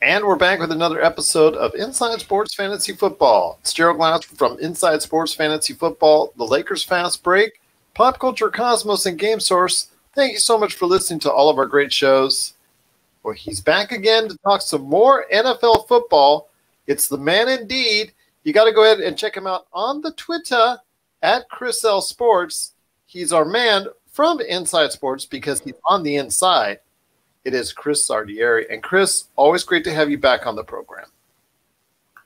And we're back with another episode of Inside Sports Fantasy Football. It's Gerald Glass from Inside Sports Fantasy Football, the Lakers Fast Break, Pop Culture Cosmos, and Game Source. Thank you so much for listening to all of our great shows. Well, he's back again to talk some more NFL football. It's the man indeed. You got to go ahead and check him out on the Twitter at Chris L Sports. He's our man from Inside Sports because he's on the inside. It is Chris Lardieri. And Chris, always great to have you back on the program.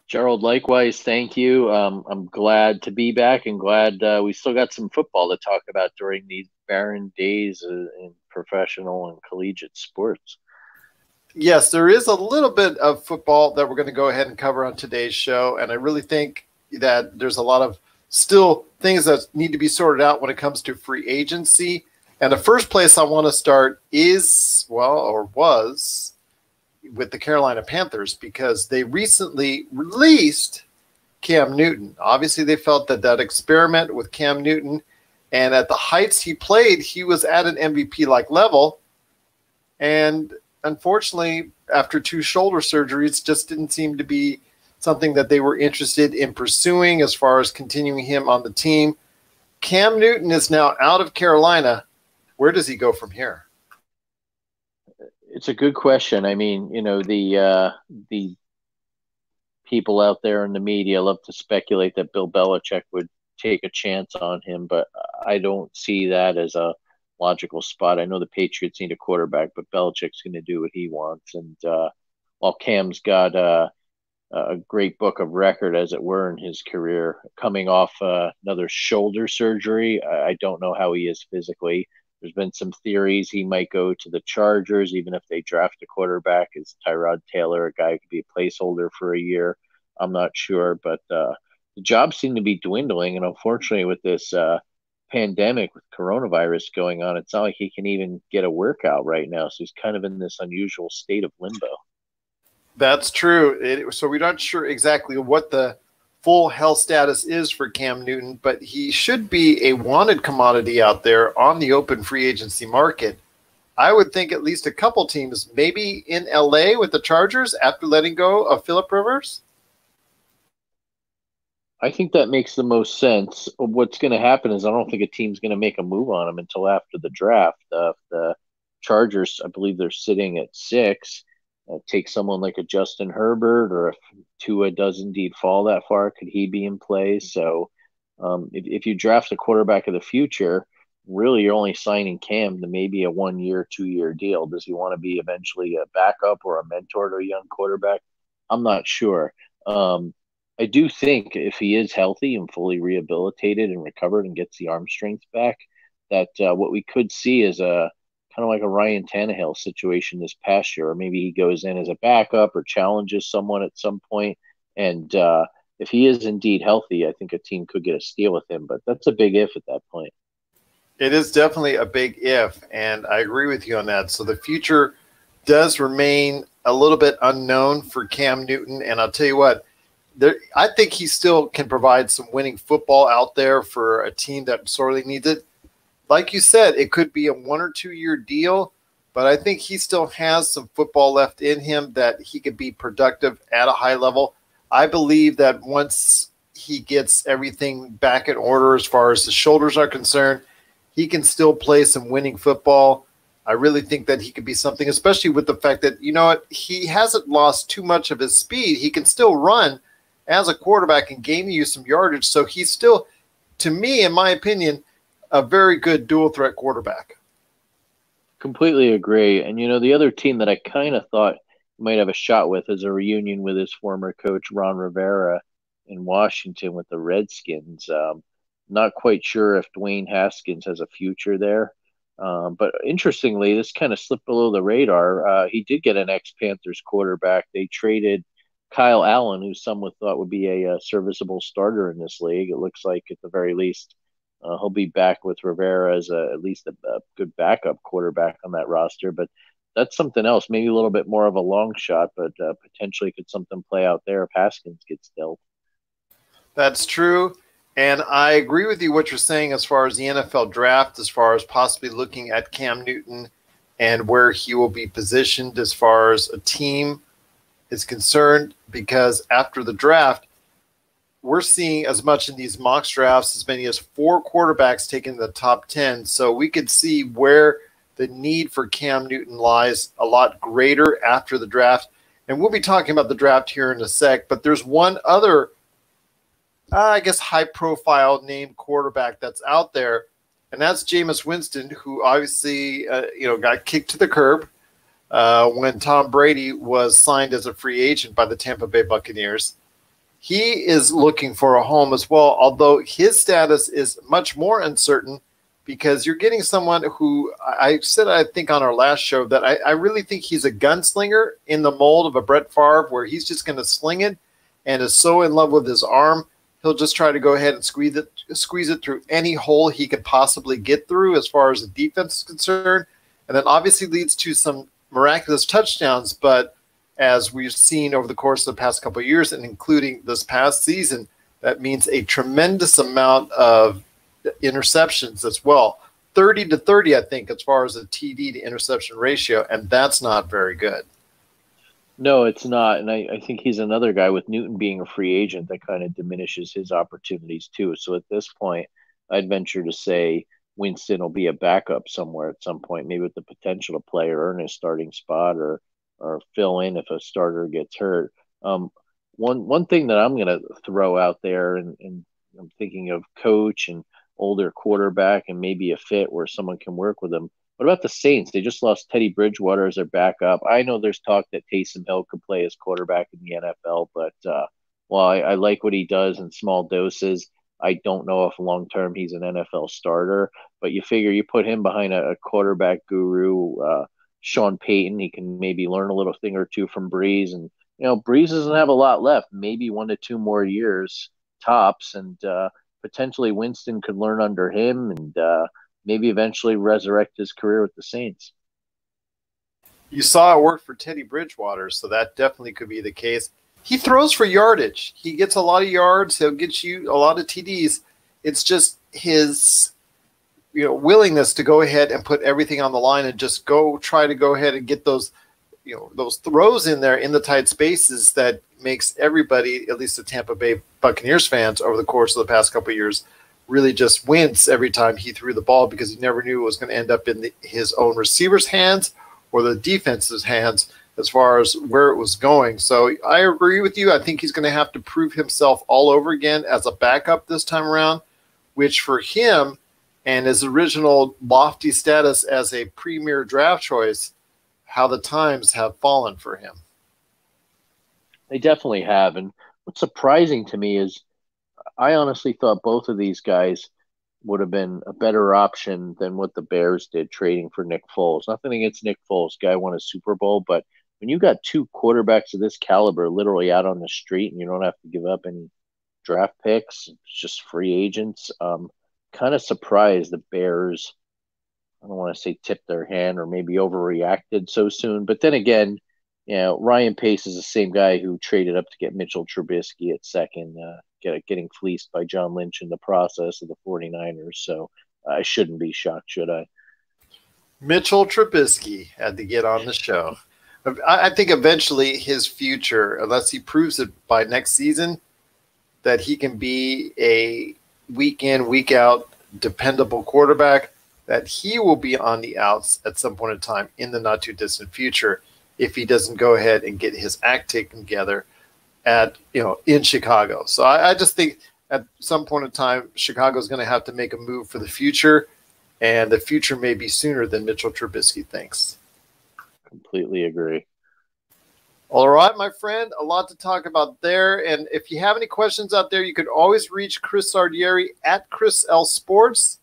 Gerald, likewise, thank you. I'm glad to be back and glad we still got some football to talk about during these barren days in professional and collegiate sports. Yes, there is a little bit of football that we're going to go ahead and cover on today's show. And I really think that there's a lot of still things that need to be sorted out when it comes to free agency. And the first place I want to start is, was with the Carolina Panthers because they recently released Cam Newton. Obviously, they felt that experiment with Cam Newton and at the heights he played, he was at an MVP-like level. And unfortunately, after 2 shoulder surgeries, just didn't seem to be something that they were interested in pursuing as far as continuing him on the team. Cam Newton is now out of Carolina. Where does he go from here? It's a good question. I mean, the people out there in the media love to speculate that Bill Belichick would take a chance on him, but I don't see that as a logical spot. I know the Patriots need a quarterback, but Belichick's going to do what he wants. And while Cam's got a great book of record, as it were, in his career, coming off another shoulder surgery, I don't know how he is physically. There's been some theories he might go to the Chargers, even if they draft a quarterback. Is Tyrod Taylor a guy who could be a placeholder for a year? I'm not sure, but the jobs seem to be dwindling. And unfortunately, with this pandemic, with coronavirus going on, it's not like he can even get a workout right now. So he's kind of in this unusual state of limbo. That's true. So we're not sure exactly what the full health status is for Cam Newton, but he should be a wanted commodity out there on the open free agency market. I would think at least a couple teams, maybe in LA with the Chargers after letting go of Phillip Rivers. I think that makes the most sense. What's going to happen is I don't think a team's going to make a move on him until after the draft. The Chargers, I believe they're sitting at 6. Take someone like a Justin Herbert, or if Tua does indeed fall that far, could he be in play? So if you draft a quarterback of the future, really you're only signing Cam to maybe a 1-year, 2-year deal. Does he want to be eventually a backup or a mentor to a young quarterback? I'm not sure. I do think if he is healthy and fully rehabilitated and recovered and gets the arm strength back, that what we could see is a kind of like a Ryan Tannehill situation this past year, or maybe he goes in as a backup or challenges someone at some point. And if he is indeed healthy, I think a team could get a steal with him, but that's a big if at that point. It is definitely a big if, and I agree with you on that. So the future does remain a little bit unknown for Cam Newton, and I'll tell you what, I think he still can provide some winning football out there for a team that sorely needs it. Like you said, it could be a 1 or 2 year deal, but I think he still has some football left in him that he could be productive at a high level. I believe that once he gets everything back in order as far as the shoulders are concerned, he can still play some winning football. I really think that he could be something, especially with the fact that, he hasn't lost too much of his speed. He can still run as a quarterback and gain you some yardage. So he's still, to me, in my opinion, a very good dual threat quarterback. Completely agree. And, the other team that I kind of thought might have a shot with is a reunion with his former coach, Ron Rivera, in Washington with the Redskins. Not quite sure if Dwayne Haskins has a future there. But interestingly, this kind of slipped below the radar. He did get an ex-Panthers quarterback. They traded Kyle Allen, who some would thought would be a serviceable starter in this league. It looks like at the very least he'll be back with Rivera as at least a good backup quarterback on that roster. But that's something else, maybe a little bit more of a long shot, but potentially could something play out there if Haskins gets dealt. That's true. And I agree with you what you're saying as far as the NFL draft, as far as possibly looking at Cam Newton and where he will be positioned as far as a team is concerned, because after the draft, we're seeing as much in these mock drafts as many as 4 quarterbacks taken in the top 10. So we could see where the need for Cam Newton lies a lot greater after the draft. And we'll be talking about the draft here in a sec, but there's one other, I guess, high-profile named quarterback that's out there, and that's Jameis Winston, who obviously got kicked to the curb when Tom Brady was signed as a free agent by the Tampa Bay Buccaneers. He is looking for a home as well, although his status is much more uncertain, because you're getting someone who I said, I think on our last show, that I really think he's a gunslinger in the mold of a Brett Favre, where he's just going to sling it and is so in love with his arm, he'll just try to go ahead and squeeze it through any hole he could possibly get through as far as the defense is concerned. And then obviously leads to some miraculous touchdowns, but as we've seen over the course of the past couple of years, and including this past season, that means a tremendous amount of interceptions as well. 30-30, I think, as far as the TD to interception ratio, and that's not very good. No, it's not. And I think he's another guy, with Newton being a free agent, that kind of diminishes his opportunities too. So at this point, I'd venture to say Winston will be a backup somewhere at some point, maybe with the potential to play or earn his starting spot, or fill in if a starter gets hurt. One thing that I'm going to throw out there, and I'm thinking of coach and older quarterback and maybe a fit where someone can work with him. What about the Saints? They just lost Teddy Bridgewater as their backup. I know there's talk that Taysom Hill could play as quarterback in the NFL, but while I like what he does in small doses, I don't know if long-term he's an NFL starter. But you figure you put him behind a quarterback guru, Sean Payton, he can maybe learn a little thing or two from Breeze. And, Breeze doesn't have a lot left, maybe 1 to 2 more years tops. And potentially Winston could learn under him, and maybe eventually resurrect his career with the Saints. You saw it work for Teddy Bridgewater, so that definitely could be the case. He throws for yardage. He gets a lot of yards. He'll get you a lot of TDs. It's just his willingness to go ahead and put everything on the line and just try to go ahead and get those throws in there in the tight spaces that makes everybody, at least the Tampa Bay Buccaneers fans over the course of the past couple of years, really just wince every time he threw the ball, because he never knew it was going to end up in his own receiver's hands or the defense's hands as far as where it was going. So I agree with you. I think he's going to have to prove himself all over again as a backup this time around, which for him and his original lofty status as a premier draft choice, how the times have fallen for him. They definitely have. And what's surprising to me is I honestly thought both of these guys would have been a better option than what the Bears did, trading for Nick Foles. Nothing against Nick Foles. Guy won a Super Bowl, but when you got 2 quarterbacks of this caliber literally out on the street and you don't have to give up any draft picks, it's just free agents, kind of surprised the Bears, I don't want to say tipped their hand or maybe overreacted so soon. But then again, Ryan Pace is the same guy who traded up to get Mitchell Trubisky at second, getting fleeced by John Lynch in the process of the 49ers. So I shouldn't be shocked, should I? Mitchell Trubisky had to get on the show. I think eventually his future, unless he proves it by next season, that he can be a week in, week out, dependable quarterback, that he will be on the outs at some point in time in the not too distant future if he doesn't go ahead and get his act taken together in Chicago. So I just think at some point in time, Chicago is going to have to make a move for the future, and the future may be sooner than Mitchell Trubisky thinks. Completely agree. All right, my friend, a lot to talk about there. And if you have any questions out there, you can always reach Chris Lardieri at Chris L Sports.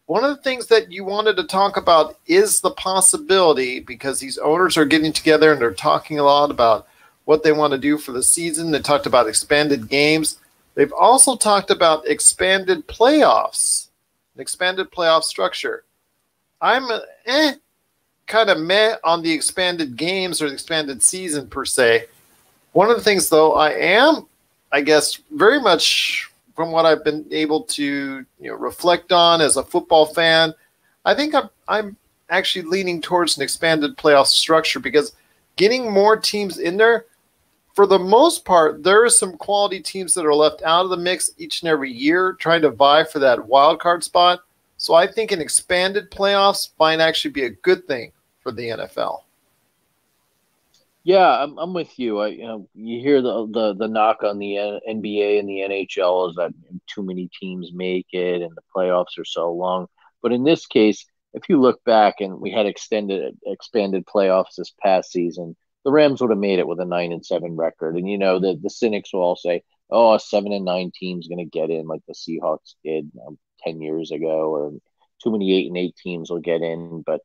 One of the things that you wanted to talk about is the possibility, because these owners are getting together and they're talking a lot about what they want to do for the season. They talked about expanded games. They've also talked about expanded playoffs, an expanded playoff structure. I'm kind of meh on the expanded games or the expanded season per se. One of the things, though, I am, I guess, very much from what I've been able to reflect on as a football fan, I think I'm actually leaning towards an expanded playoff structure, because getting more teams in there, for the most part, there are some quality teams that are left out of the mix each and every year trying to vie for that wild card spot. So I think an expanded playoffs might actually be a good thing for the NFL. Yeah, I'm with you. You hear the knock on the NBA and the NHL is that too many teams make it and the playoffs are so long. But in this case, if you look back and we had extended expanded playoffs this past season, the Rams would have made it with a 9-7 record. And the cynics will all say, "Oh, a 7-9 team's going to get in like the Seahawks did 10 years ago, or too many 8-8 teams will get in." But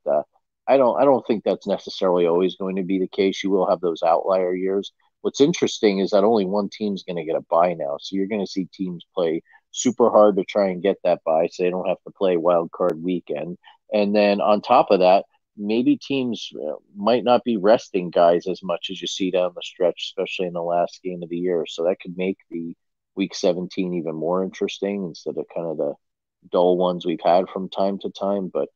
I don't think that's necessarily always going to be the case. You will have those outlier years. What's interesting is that only one team's going to get a bye now. So you're going to see teams play super hard to try and get that bye so they don't have to play wild card weekend. And then on top of that, maybe teams might not be resting guys as much as you see down the stretch, especially in the last game of the year. So that could make the week 17 even more interesting instead of kind of the dull ones we've had from time to time. But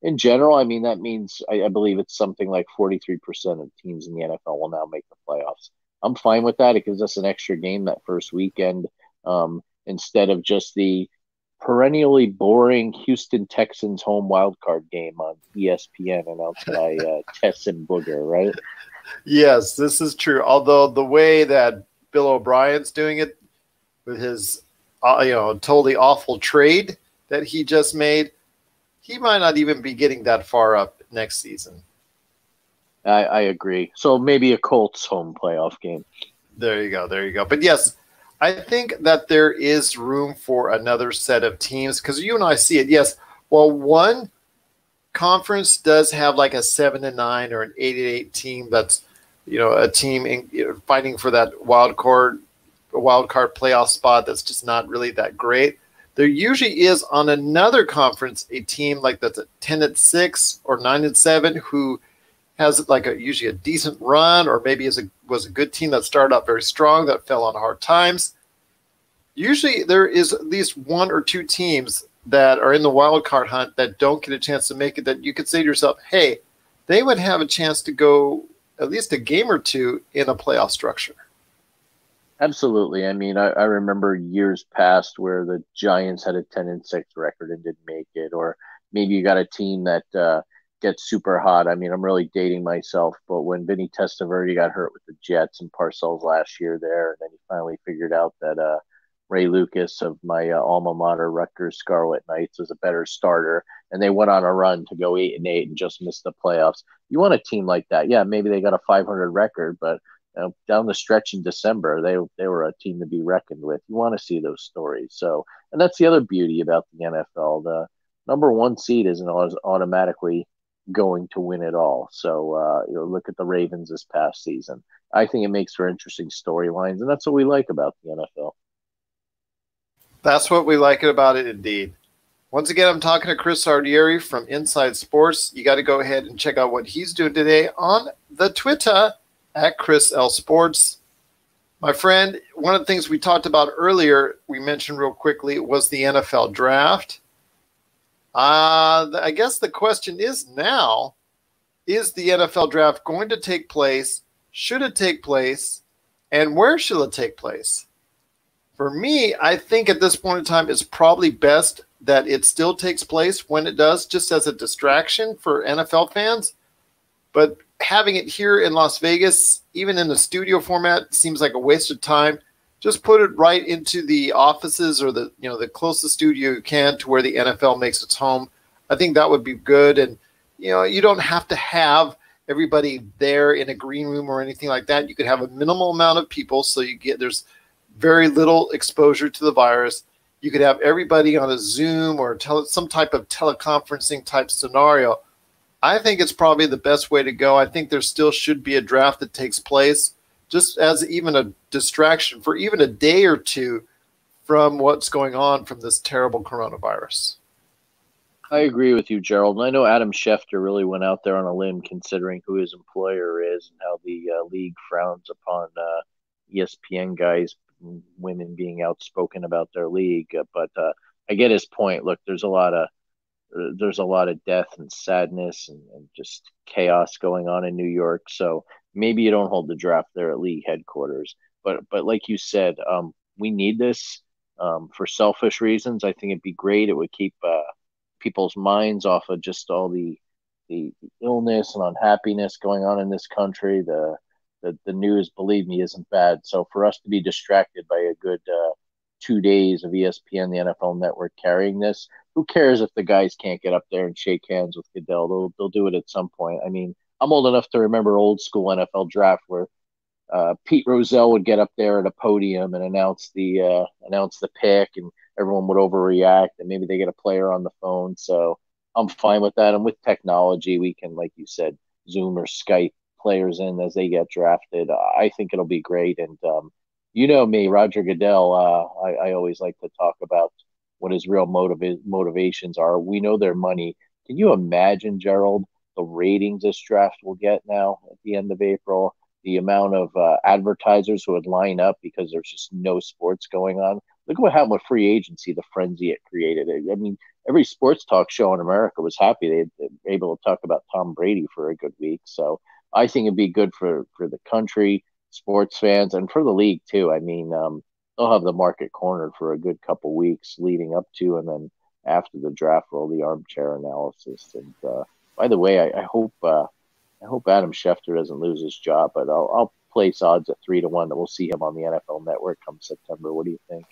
in general, I mean, that means I believe it's something like 43% of teams in the NFL will now make the playoffs. I'm fine with that. It gives us an extra game that first weekend instead of just the perennially boring Houston Texans home wildcard game on ESPN announced by Tess and Booger, right? Yes, this is true. Although the way that Bill O'Brien's doing it with his, totally awful trade that he just made, he might not even be getting that far up next season. I agree. So maybe a Colts home playoff game. There you go. There you go. But yes, I think that there is room for another set of teams because you and I see it. Yes, well, one conference does have like a 7-9 or an 8-8 team that's a team fighting for that wild card playoff spot that's just not really that great. There usually is on another conference a team like that's a 10-6 or 9-7 who has like usually a decent run, or maybe was a good team that started out very strong that fell on hard times. Usually there is at least one or two teams that are in the wild card hunt that don't get a chance to make it, that you could say to yourself, hey, they would have a chance to go at least a game or two in a playoff structure. Absolutely. I mean, I remember years past where the Giants had a 10-6 record and didn't make it, or maybe you got a team that gets super hot. I mean, I'm really dating myself, but when Vinny Testaverde got hurt with the Jets and Parcells last year there, and then he finally figured out that Ray Lucas of my alma mater, Rutgers Scarlet Knights, was a better starter, and they went on a run to go 8-8 and just missed the playoffs. You want a team like that? Yeah, maybe they got a 500 record, but down the stretch in December, they were a team to be reckoned with. You want to see those stories. So, and that's the other beauty about the NFL. The number one seed isn't always automatically going to win it all. So, look at the Ravens this past season. I think it makes for interesting storylines, and that's what we like about the NFL. That's what we like about it, indeed. Once again, I'm talking to Chris Lardieri from Inside Sports. You got to go ahead and check out what he's doing today on the Twitter at Chris L Sports. My friend, one of the things we talked about earlier, we mentioned real quickly, was the NFL draft. I guess the question is now, is the NFL draft going to take place? Should it take place? And where should it take place? For me, I think at this point in time, it's probably best that it still takes place when it does, just as a distraction for NFL fans. But having it here in Las Vegas, even in the studio format, seems like a waste of time. Just put it right into the offices or the closest studio you can to where the NFL makes its home. I think that would be good. And you don't have to have everybody there in a green room or anything like that. You could have a minimal amount of people, so there's very little exposure to the virus. You could have everybody on a Zoom or some type of teleconferencing type scenario. I think it's probably the best way to go. I think there still should be a draft that takes place just as even a distraction for even a day or two from what's going on from this terrible coronavirus. I agree with you, Gerald. And I know Adam Schefter really went out there on a limb considering who his employer is and how the league frowns upon ESPN guys, women being outspoken about their league. But I get his point. Look, there's a lot of there's a lot of death and sadness and just chaos going on in New York. So maybe you don't hold the draft there at league headquarters. But like you said, we need this for selfish reasons. I think it'd be great. It would keep people's minds off of just all the illness and unhappiness going on in this country. The news, believe me, isn't bad. So for us to be distracted by a good 2 days of ESPN, the NFL Network carrying this, who cares if the guys can't get up there and shake hands with Goodell? They'll do it at some point. I mean, I'm old enough to remember old school NFL draft where Pete Rozelle would get up there at a podium and announce the pick, and everyone would overreact, and maybe they get a player on the phone. So I'm fine with that. And with technology, we can, like you said, Zoom or Skype players in as they get drafted. I think it'll be great. And you know me, Roger Goodell. I always like to talk about what his real motivations are. We know their money. Can you imagine, Gerald, the ratings this draft will get now at the end of April? The amount of advertisers who would line up because there's just no sports going on. Look what happened with free agency, the frenzy it created. I mean, every sports talk show in America was happy they were able to talk about Tom Brady for a good week. So I think it'd be good for the country, sports fans, and for the league too. I mean, they'll have the market cornered for a good couple weeks leading up to, and then after the draft, all the armchair analysis. And by the way, I hope Adam Schefter doesn't lose his job, but I'll place odds at 3-1 that we'll see him on the NFL Network come September. What do you think?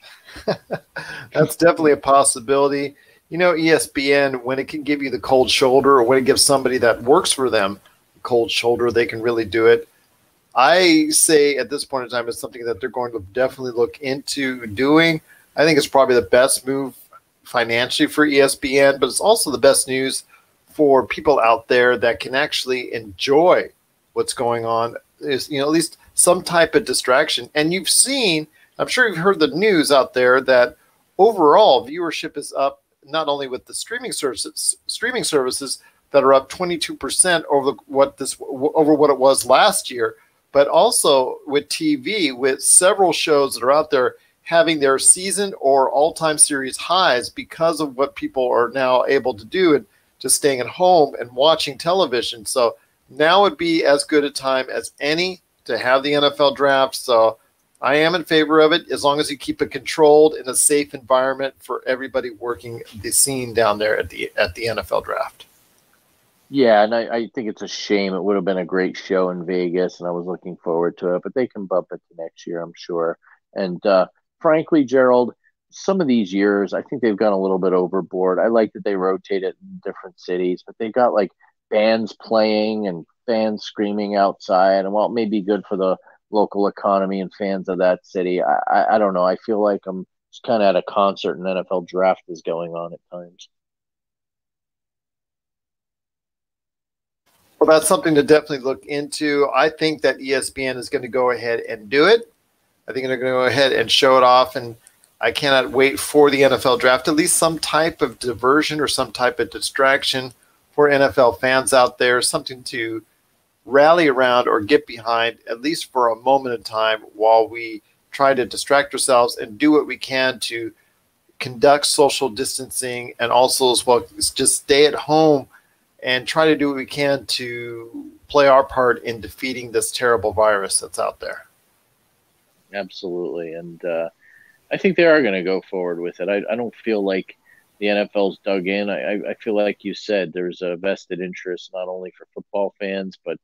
That's definitely a possibility. You know, ESPN, when it can give you the cold shoulder, or when it gives somebody that works for them the cold shoulder, they can really do it. I say at this point in time, it's something that they're going to definitely look into doing. I think it's probably the best move financially for ESPN, but it's also the best news for people out there that can actually enjoy what's going on, is, you know, at least some type of distraction. And you've seen, I'm sure you've heard the news out there that overall viewership is up, not only with the streaming services that are up 22% over what it was last year, but also with TV, with several shows that are out there having their season or all-time series highs because of what people are now able to do and just staying at home and watching television. So now would be as good a time as any to have the NFL draft. So I am in favor of it as long as you keep it controlled in a safe environment for everybody working the scene down there at the NFL draft. Yeah, and I think it's a shame. It would have been a great show in Vegas, and I was looking forward to it. But they can bump it to next year, I'm sure. And frankly, Gerald, some of these years, I think they've gone a little bit overboard. I like that they rotate it in different cities, but they've got like bands playing and fans screaming outside. And while it may be good for the local economy and fans of that city, I don't know. I feel like I'm just kind of at a concert and NFL draft is going on at times. Well, that's something to definitely look into. I think that ESPN is going to go ahead and do it. I think they're going to go ahead and show it off, and I cannot wait for the NFL draft, at least some type of diversion or some type of distraction for NFL fans out there, something to rally around or get behind, at least for a moment in time, while we try to distract ourselves and do what we can to conduct social distancing, and also as well just stay at home and try to do what we can to play our part in defeating this terrible virus that's out there. Absolutely. And I think they are going to go forward with it. I don't feel like the NFL's dug in. I feel like you said there's a vested interest not only for football fans, but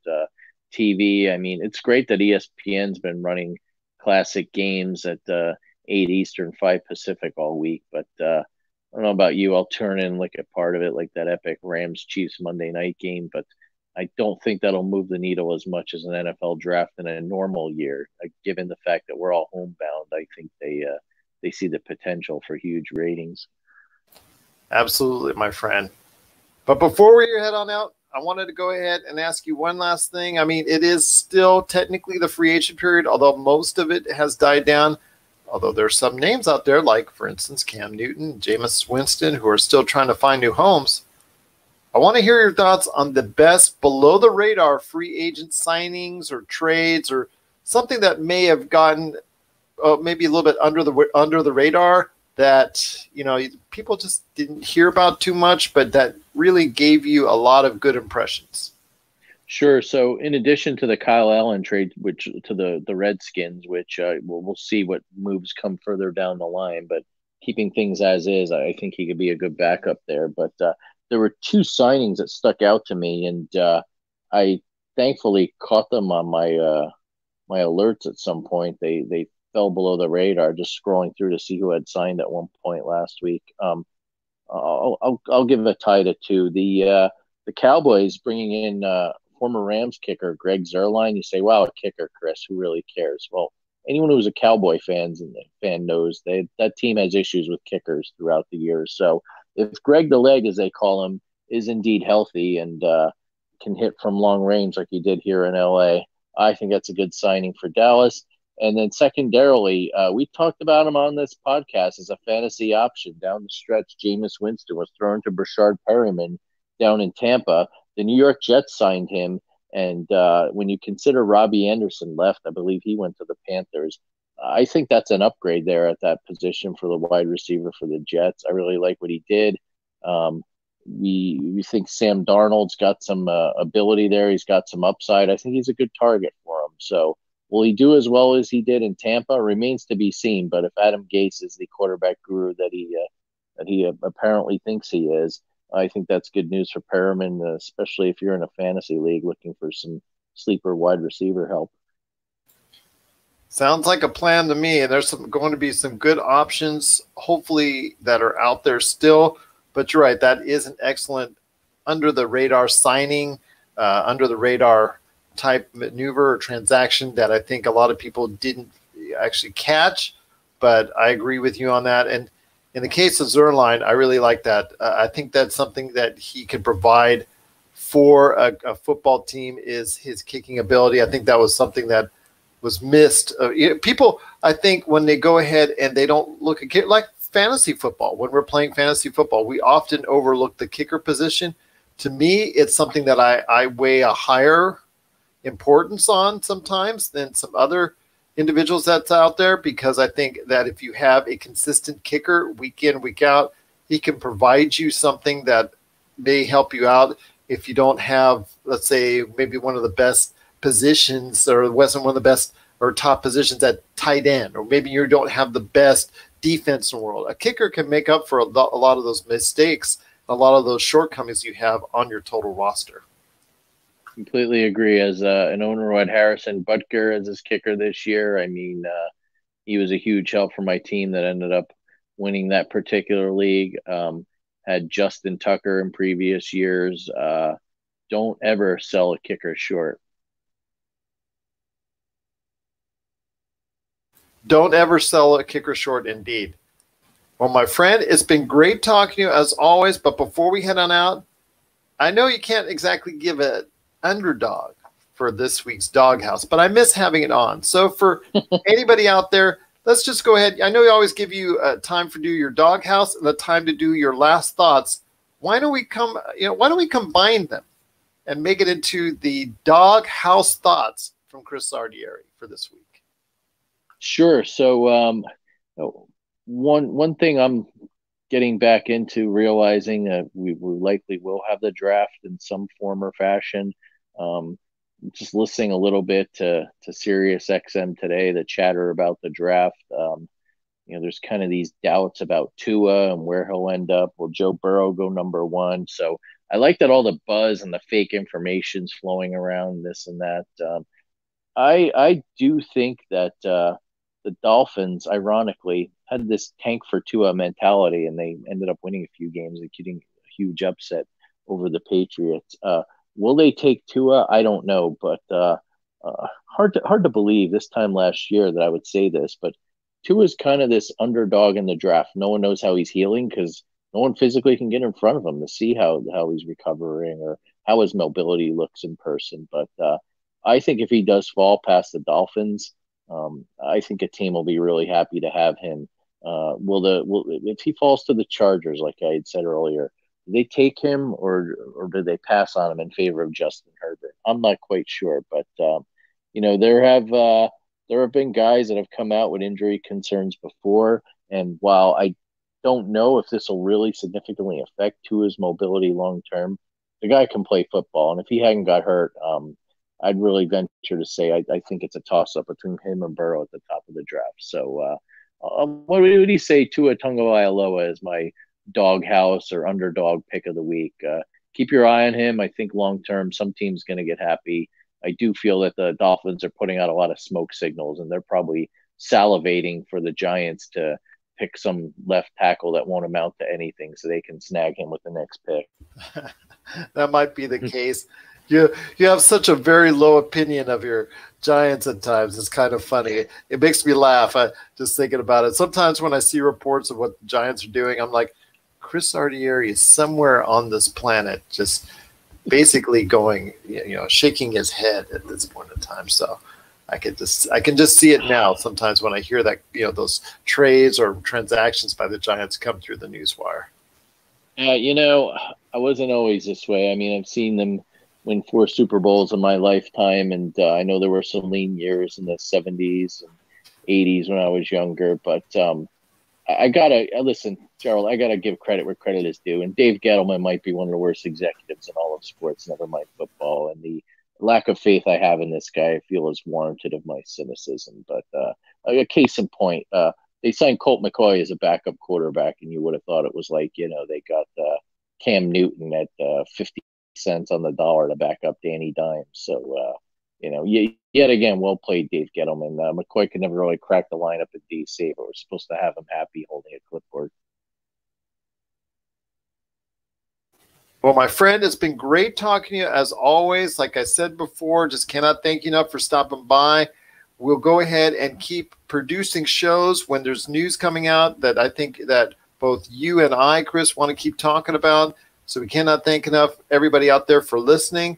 TV. I mean, it's great that ESPN's been running classic games at 8 Eastern, 5 Pacific all week. But I don't know about you. I'll turn in like a part of it, like that epic Rams-Chiefs Monday night game. But I don't think that'll move the needle as much as an NFL draft in a normal year. Given the fact that we're all homebound, I think they see the potential for huge ratings. Absolutely, my friend. But before we head on out, I wanted to go ahead and ask you one last thing. I mean, it is still technically the free agent period, although most of it has died down. Although there's some names out there, like, for instance, Cam Newton, Jameis Winston, who are still trying to find new homes. I want to hear your thoughts on the best below-the-radar free agent signings or trades or something that may have gotten maybe a little bit under the radar, that, people just didn't hear about too much, but that really gave you a lot of good impressions? Sure. So, in addition to the Kyle Allen trade, which to the Redskins, which we'll see what moves come further down the line, but keeping things as is, I think he could be a good backup there. But there were two signings that stuck out to me, and I thankfully caught them on my alerts at some point. They fell below the radar, just scrolling through to see who had signed at one point last week. I'll give a tie to two. The Cowboys bringing in former Rams kicker Greg Zuerlein. You say, "Wow, a kicker, Chris? Who really cares?" Well, anyone who's a Cowboy fan knows that team has issues with kickers throughout the years. So if Greg the Leg, as they call him, is indeed healthy and can hit from long range like he did here in LA, I think that's a good signing for Dallas. And then secondarily, we talked about him on this podcast as a fantasy option down the stretch. Jameis Winston was thrown to Brashard Perryman down in Tampa. The New York Jets signed him. And when you consider Robbie Anderson left, I believe he went to the Panthers. I think that's an upgrade there at that position for the wide receiver for the Jets. I really like what he did. We think Sam Darnold's got some ability there. He's got some upside. I think he's a good target for him. So will he do as well as he did in Tampa? Remains to be seen. But if Adam Gase is the quarterback guru that he apparently thinks he is, I think that's good news for Perriman, especially if you're in a fantasy league looking for some sleeper wide receiver help. Sounds like a plan to me. And there's going to be some good options, hopefully, that are out there still. But you're right, that is an excellent under the radar signing, under the radar type maneuver or transaction that I think a lot of people didn't actually catch. But I agree with you on that. And in the case of Zuerlein, I really like that. I think that's something that he can provide for a football team is his kicking ability. I think that was something that was missed. People, I think, when they go ahead and they don't look at like fantasy football, when we're playing fantasy football, we often overlook the kicker position. To me, it's something that I weigh a higher importance on sometimes than some other individuals that's out there, because I think that if you have a consistent kicker week in, week out, he can provide you something that may help you out if you don't have, let's say, maybe one of the best positions or wasn't one of the best or top positions at tight end, or maybe you don't have the best defense in the world. A kicker can make up for a lot of those mistakes, a lot of those shortcomings you have on your total roster. Completely agree. As an owner who had Harrison Butker as his kicker this year, I mean, he was a huge help for my team that ended up winning that particular league. Had Justin Tucker in previous years. Don't ever sell a kicker short. Don't ever sell a kicker short, indeed. Well, my friend, it's been great talking to you as always, but before we head on out, I know you can't exactly give an underdog for this week's Doghouse, but I miss having it on. So for anybody out there, let's just go ahead. I know we always give you time for do your Doghouse and a time to do your last thoughts. Why don't we combine them and make it into the Doghouse thoughts from Chris Lardieri for this week? Sure. So one thing I'm getting back into, realizing that we likely will have the draft in some form or fashion. Just listening a little bit to Sirius XM today, the chatter about the draft. There's kind of these doubts about Tua and where he'll end up. Will Joe Burrow go number one? So I like that all the buzz and the fake information's flowing around this and that. I do think that the Dolphins, ironically, had this tank for Tua mentality, and they ended up winning a few games, including a huge upset over the Patriots. Will they take Tua? I don't know, but hard to believe this time last year that I would say this, but Tua's kind of this underdog in the draft. No one knows how he's healing because no one physically can get in front of him to see how he's recovering or how his mobility looks in person. But I think if he does fall past the Dolphins, I think a team will be really happy to have him. If he falls to the Chargers, like I had said earlier, do they take him or do they pass on him in favor of Justin Herbert? I'm not quite sure, but there have been guys that have come out with injury concerns before, and while I don't know if this will really significantly affect Tua's mobility long term. The guy can play football, and if he hadn't got hurt, I'd really venture to say I think it's a toss up between him and Burrow at the top of the draft. So, what would you say Tua Tagovailoa is my doghouse or underdog pick of the week? Keep your eye on him. I think long term, some team's going to get happy. I do feel that the Dolphins are putting out a lot of smoke signals, and they're probably salivating for the Giants to pick some left tackle that won't amount to anything so they can snag him with the next pick. That might be the case. You have such a very low opinion of your Giants at times. It's kind of funny. It makes me laugh just thinking about it. Sometimes when I see reports of what the Giants are doing, I'm like, Chris Lardieri is somewhere on this planet just basically going, shaking his head at this point in time. So I can just see it now sometimes when I hear that, those trades or transactions by the Giants come through the newswire. I wasn't always this way. I mean, I've seen them win 4 Super Bowls in my lifetime, and I know there were some lean years in the 70s and 80s when I was younger, but I gotta listen, Gerald. I gotta give credit where credit is due. And Dave Gettleman might be one of the worst executives in all of sports, never mind football. And the lack of faith I have in this guy, I feel, is warranted of my cynicism. But a case in point, they signed Colt McCoy as a backup quarterback, and you would have thought it was like they got Cam Newton at 50 cents on the dollar to back up Danny Dimes. So yet again, well played, Dave Gettleman. McCoy could never really crack the lineup at DC, but we're supposed to have him happy holding a clipboard. Well, my friend, it's been great talking to you as always. Like I said before, just cannot thank you enough for stopping by. We'll go ahead and keep producing shows when there's news coming out that I think that both you and I, Chris, want to keep talking about. So we cannot thank enough everybody out there for listening.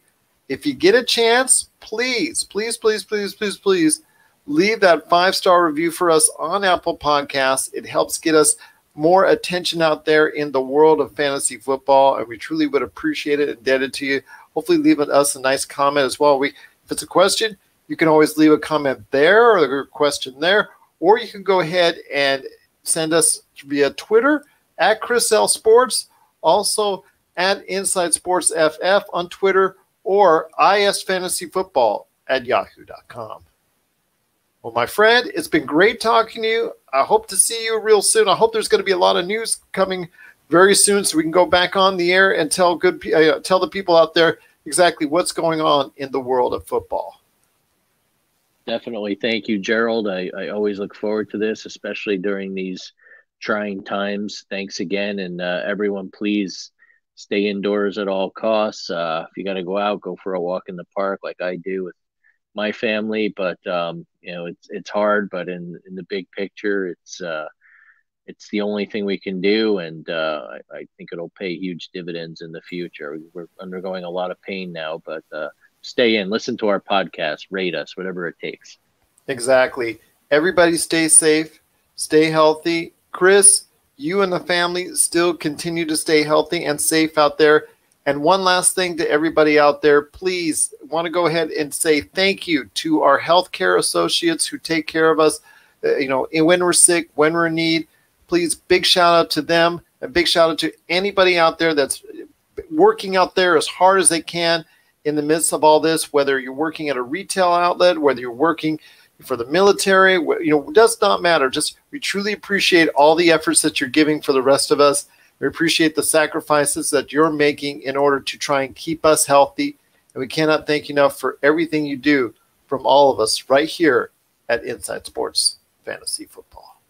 If you get a chance, please, please, please, please, please, please leave that 5-star review for us on Apple Podcasts. It helps get us more attention out there in the world of fantasy football, and we truly would appreciate it. Indebted to you. Hopefully leave us a nice comment as well. If it's a question, you can always leave a comment there or a question there, or you can go ahead and send us via Twitter at Chris L Sports, also at Inside Sports FF on Twitter, or isfantasyfootball@yahoo.com. Well, my friend, it's been great talking to you. I hope to see you real soon. I hope there's going to be a lot of news coming very soon so we can go back on the air and tell the people out there exactly what's going on in the world of football. Definitely. Thank you, Gerald. I always look forward to this, especially during these trying times. Thanks again. And everyone, please stay indoors at all costs. If you got to go out, go for a walk in the park like I do with my family. But, it's hard, but in the big picture, it's the only thing we can do. And I think it'll pay huge dividends in the future. We're undergoing a lot of pain now, but stay in, listen to our podcast, rate us, whatever it takes. Exactly. Everybody stay safe, stay healthy. Chris, you and the family still continue to stay healthy and safe out there. And one last thing to everybody out there, please want to go ahead and say thank you to our healthcare associates who take care of us, when we're sick, when we're in need. Please, big shout out to them. A big shout out to anybody out there that's working out there as hard as they can in the midst of all this, whether you're working at a retail outlet, whether you're working for the military, it does not matter. Just we truly appreciate all the efforts that you're giving for the rest of us. We appreciate the sacrifices that you're making in order to try and keep us healthy. And we cannot thank you enough for everything you do from all of us right here at Inside Sports Fantasy Football.